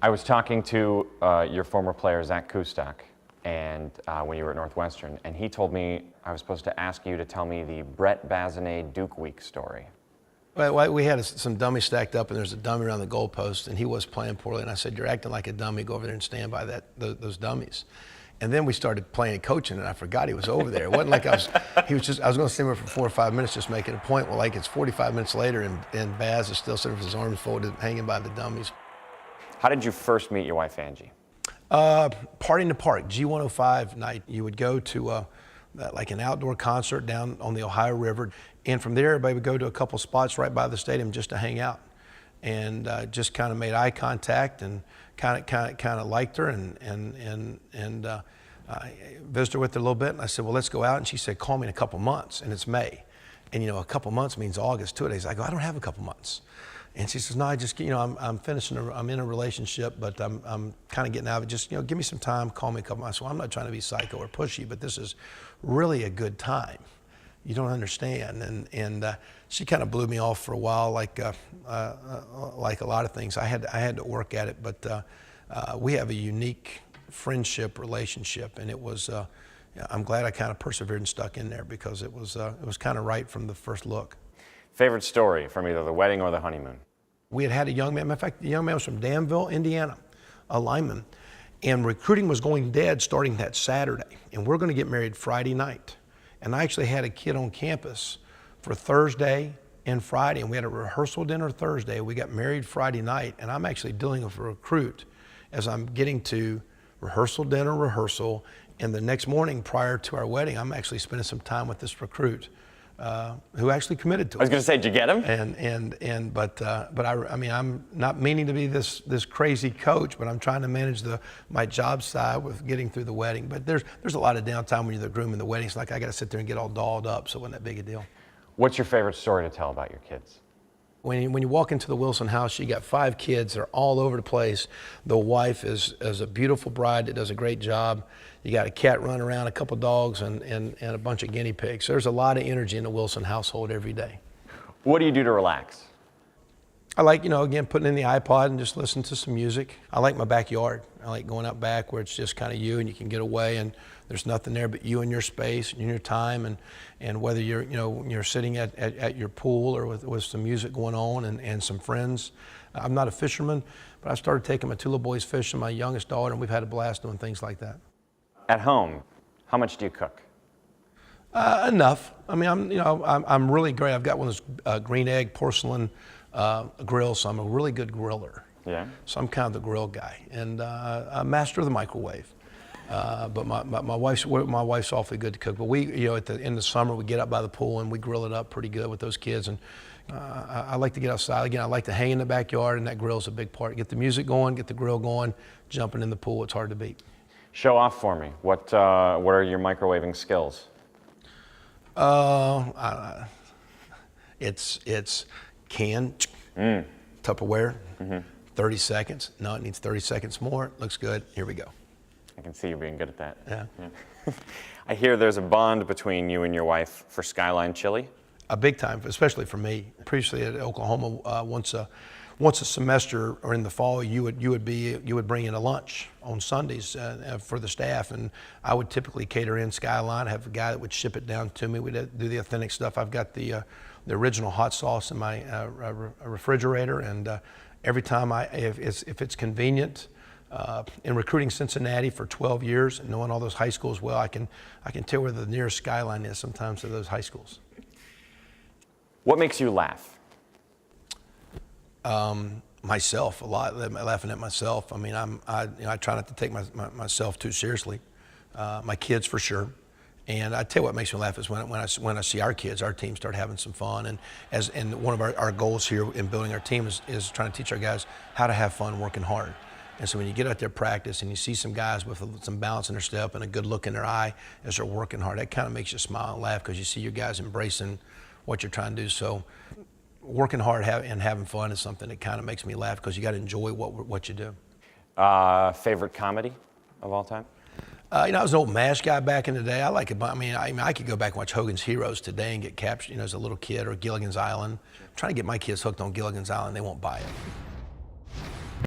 I was talking to your former player, Zach Kustak, and when you were at Northwestern, and he told me I was supposed to ask you to tell me the Brett Bazinet Duke Week story. Well, we had some dummies stacked up, and there's a dummy around the goalpost, and he was playing poorly. And I said, "You're acting like a dummy. Go over there and stand by those dummies." And then we started playing and coaching, and I forgot he was over there. It wasn't like I was going to stand there for 4 or 5 minutes just making a point. Well, like it's 45 minutes later, and Baz is still sitting with his arms folded, hanging by the dummies. How did you first meet your wife, Angie? Party in the Park, G105 night. You would go to like an outdoor concert down on the Ohio River. And from there, everybody would go to a couple spots right by the stadium just to hang out. And just kind of made eye contact and kind of liked her and I visited with her a little bit. And I said, well, let's go out. And she said, call me in a couple months. And it's May. And, you know, a couple months means August, 2 days. I go, I don't have a couple months. And she says, no, I just, you know, I'm in a relationship, but I'm kind of getting out of it. Just, you know, give me some time, call me a couple months. Well, I'm not trying to be psycho or pushy, but this is really a good time. You don't understand. And she kind of blew me off for a while, like a lot of things. I had to work at it, but we have a unique friendship relationship, and it was, I'm glad I kind of persevered and stuck in there because it was kind of right from the first look. Favorite story from either the wedding or the honeymoon? We had a young man, matter of fact, the young man was from Danville, Indiana, a lineman, and recruiting was going dead starting that Saturday, and we're going to get married Friday night. And I actually had a kid on campus for Thursday and Friday, and we had a rehearsal dinner Thursday. We got married Friday night, and I'm actually dealing with a recruit as I'm getting to rehearsal, and the next morning prior to our wedding, I'm actually spending some time with this recruit who actually committed to us. I was going to say, did you get him? But I mean, I'm not meaning to be this crazy coach, but I'm trying to manage my job side with getting through the wedding. But there's a lot of downtime when you're the groom in the wedding. It's like I got to sit there and get all dolled up, so it wasn't that big a deal. What's your favorite story to tell about your kids? When you walk into the Wilson house, you got 5 kids. They're all over the place. The wife is a beautiful bride that does a great job. You got a cat running around, a couple dogs, and a bunch of guinea pigs. So there's a lot of energy in the Wilson household every day. What do you do to relax? I like, you know, again, putting in the iPod and just listening to some music. I like my backyard. I like going out back where it's just kind of you and you can get away and there's nothing there but you and your space and your time and whether you're, you know, you're sitting at your pool or with some music going on and some friends. I'm not a fisherman, but I started taking my 2 little boys fishing, my youngest daughter, and we've had a blast doing things like that. At home, how much do you cook? Enough. I mean, I'm really great. I've got one of those green egg porcelain grills, so I'm a really good griller. Yeah. So I'm kind of the grill guy, and a master of the microwave. But my wife's awfully good to cook. But we, you know, in the summer we get up by the pool and we grill it up pretty good with those kids. And I like to get outside. Again, I like to hang in the backyard, and that grill's a big part. Get the music going, get the grill going, jumping in the pool. It's hard to beat. Show off for me. What are your microwaving skills? It's can, Tupperware, 30 seconds. No, it needs 30 seconds more. Looks good. Here we go. I can see you being good at that. Yeah. I hear there's a bond between you and your wife for Skyline Chili. A big time, especially for me. Previously at Oklahoma, once a semester or in the fall, you would bring in a lunch on Sundays for the staff, and I would typically cater in Skyline. I have a guy that would ship it down to me. We'd do the authentic stuff. I've got the original hot sauce in my refrigerator, and every time if it's convenient. In recruiting Cincinnati for 12 years and knowing all those high schools well, I can tell where the nearest Skyline is sometimes to those high schools. What makes you laugh? Myself a lot, laughing at myself. I mean, I try not to take myself too seriously. My kids for sure. And I tell you what makes me laugh is when I see our kids, our team start having some fun. And one of our goals here in building our team is trying to teach our guys how to have fun working hard. And so when you get out there practice and you see some guys with some balance in their step and a good look in their eye as they're working hard, that kind of makes you smile and laugh because you see your guys embracing what you're trying to do. So working hard and having fun is something that kind of makes me laugh because you got to enjoy what you do. Favorite comedy of all time? You know, I was an old MASH guy back in the day. I like it. I mean, I could go back and watch Hogan's Heroes today and get captured, you know, as a little kid, or Gilligan's Island. I'm trying to get my kids hooked on Gilligan's Island. They won't buy it.